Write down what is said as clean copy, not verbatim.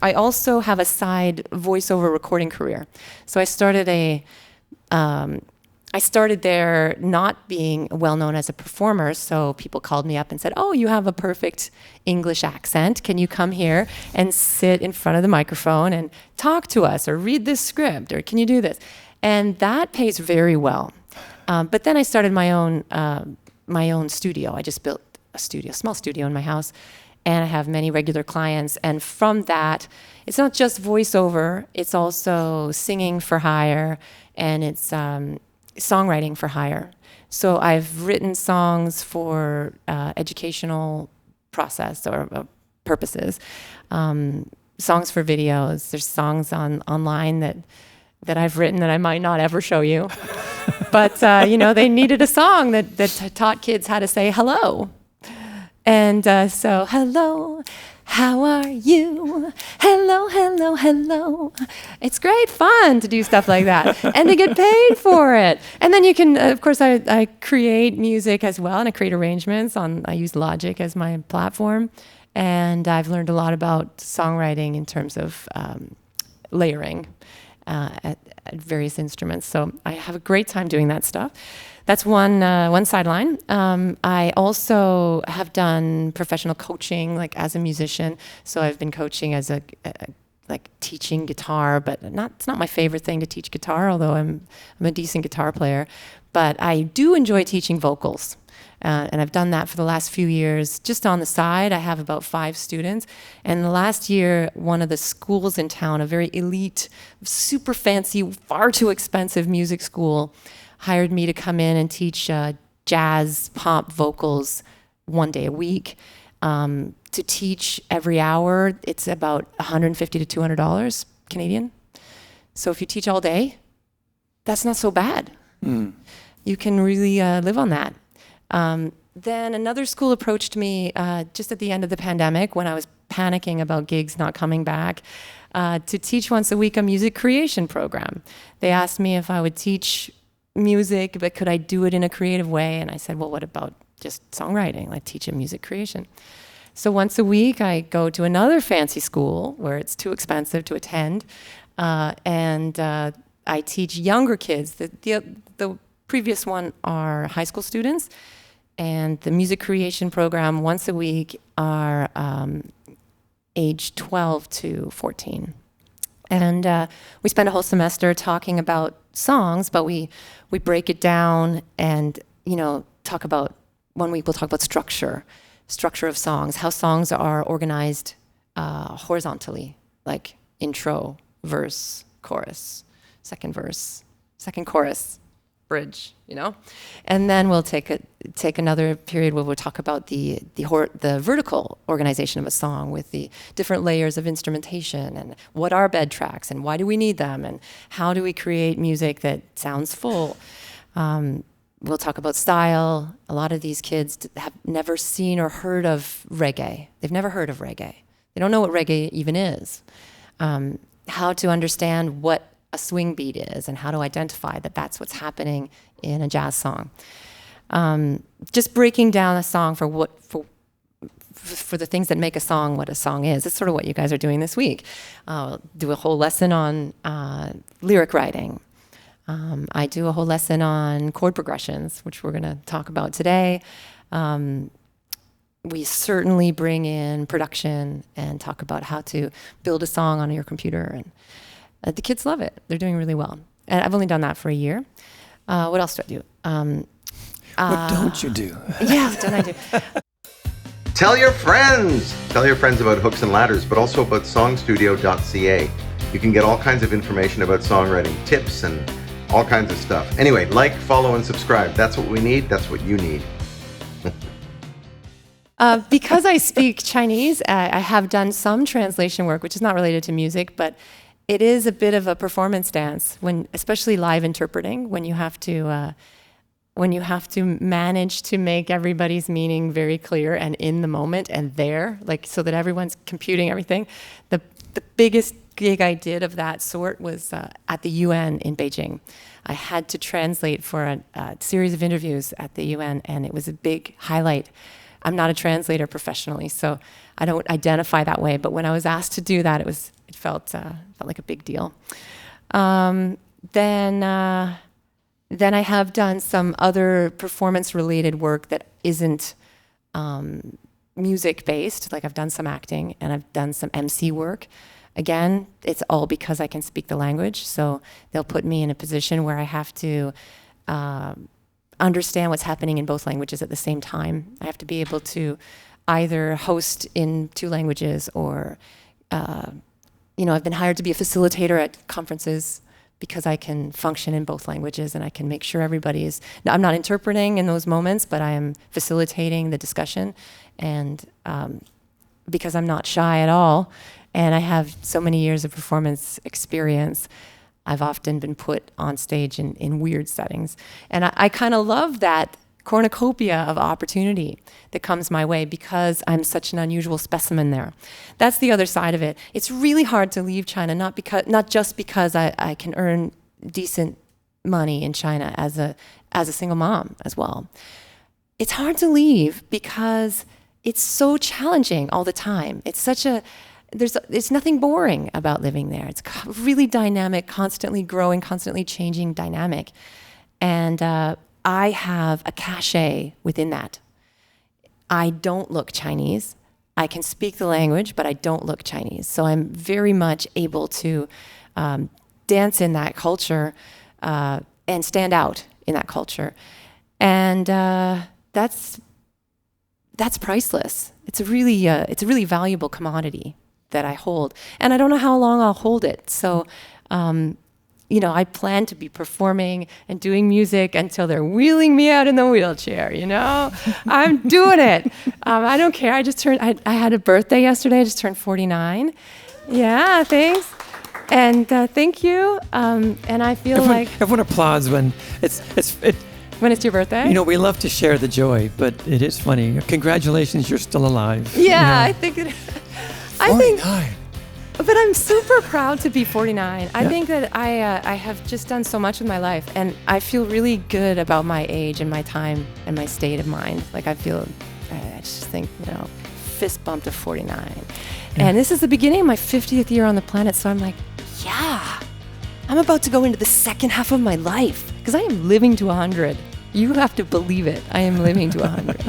I also have a side voiceover recording career. So I started there not being well known as a performer, so people called me up and said, "Oh, you have a perfect English accent. Can you come here and sit in front of the microphone and talk to us, or read this script, or can you do this?" And that pays very well. But then I started my own studio. I just built a small studio in my house, and I have many regular clients. And from that, it's not just voiceover; it's also singing for hire, and it's songwriting for hire. So I've written songs for educational process or purposes, songs for videos. There's songs online that I've written that I might not ever show you. But, they needed a song that taught kids how to say hello. And so, hello, how are you? Hello, hello, hello. It's great fun to do stuff like that and to get paid for it. And then you can, of course, I create music as well, and I create arrangements I use Logic as my platform. And I've learned a lot about songwriting in terms of layering at various instruments. So I have a great time doing that stuff. That's one sideline. I also have done professional coaching, like as a musician. So I've been coaching as like teaching guitar, but it's not my favorite thing to teach guitar, although I'm a decent guitar player. But I do enjoy teaching vocals. And I've done that for the last few years. Just on the side, I have about 5 students. And the last year, one of the schools in town, a very elite, super fancy, far too expensive music school, hired me to come in and teach jazz pop vocals 1 day a week. To teach every hour, it's about $150 to $200 Canadian. So if you teach all day, that's not so bad. You can really live on that. Then another school approached me just at the end of the pandemic when I was panicking about gigs not coming back to teach once a week a music creation program. They asked me if I would teach music, but could I do it in a creative way? And I said, well, what about just songwriting, like teach a music creation? So once a week I go to another fancy school where it's too expensive to attend, and I teach younger kids. The previous one are high school students, and the music creation program once a week are age 12 to 14. And we spend a whole semester talking about songs, but we break it down and, talk about, 1 week we'll talk about structure of songs, how songs are organized horizontally, like intro, verse, chorus, second verse, second chorus, bridge, and then we'll take another period where we'll talk about the vertical organization of a song with the different layers of instrumentation and what are bed tracks and why do we need them and how do we create music that sounds full. We'll talk about style. A lot of these kids have never seen or heard of reggae. They've never heard of reggae. They don't know what reggae even is. How to understand what a swing beat is and how to identify that that's what's happening in a jazz song. Just breaking down a song for the things that make a song what a song is. It's sort of what you guys are doing this week. Do a whole lesson on lyric writing. I do a whole lesson on chord progressions, which we're going to talk about today. We certainly bring in production and talk about how to build a song on your computer. And the kids love it. They're doing really well. And I've only done that for a year. What else do I do? What don't you do? Yeah, what don't I do? Tell your friends! Tell your friends about Hooks and Ladders, but also about songstudio.ca. You can get all kinds of information about songwriting, tips, and all kinds of stuff. Anyway, like, follow, and subscribe. That's what we need. That's what you need. Because I speak Chinese, I have done some translation work, which is not related to music, but it is a bit of a performance dance, especially live interpreting, when you have to manage to make everybody's meaning very clear and in the moment and there, like so that everyone's computing everything. The biggest gig I did of that sort was at the UN in Beijing. I had to translate for a series of interviews at the UN, and it was a big highlight I'm not a translator professionally, so I don't identify that way. But when I was asked to do that, it felt like a big deal. Then I have done some other performance-related work that isn't music-based. Like I've done some acting and I've done some MC work. Again, it's all because I can speak the language. So they'll put me in a position where I have to understand what's happening in both languages at the same time. I have to be able to either host in 2 languages or, I've been hired to be a facilitator at conferences because I can function in both languages and I can make sure I'm not interpreting in those moments, but I am facilitating the discussion. And because I'm not shy at all, and I have so many years of performance experience, I've often been put on stage in weird settings. And I kind of love that cornucopia of opportunity that comes my way because I'm such an unusual specimen there. That's the other side of it. It's really hard to leave China, not just because I can earn decent money in China as a single mom as well. It's hard to leave because it's so challenging all the time. There's nothing boring about living there. It's really dynamic, constantly growing, constantly changing dynamic. And I have a cachet within that. I don't look Chinese. I can speak the language, but I don't look Chinese. So I'm very much able to dance in that culture and stand out in that culture. And that's priceless. It's a really valuable commodity that I hold. And I don't know how long I'll hold it. So I plan to be performing and doing music until they're wheeling me out in the wheelchair, I'm doing it. I don't care. I had a birthday yesterday. I just turned 49. Yeah, thanks. And thank you. And I feel everyone applauds when when it's your birthday? We love to share the joy, but it is funny. Congratulations, you're still alive. Yeah, I think it. 49. But I'm super proud to be 49. I Yeah. think that I have just done so much with my life, and I feel really good about my age and my time and my state of mind. I just think, fist bump to 49. Yeah. And this is the beginning of my 50th year on the planet, so I'm like, yeah, I'm about to go into the second half of my life because I am living to 100. You have to believe it. I am living to 100.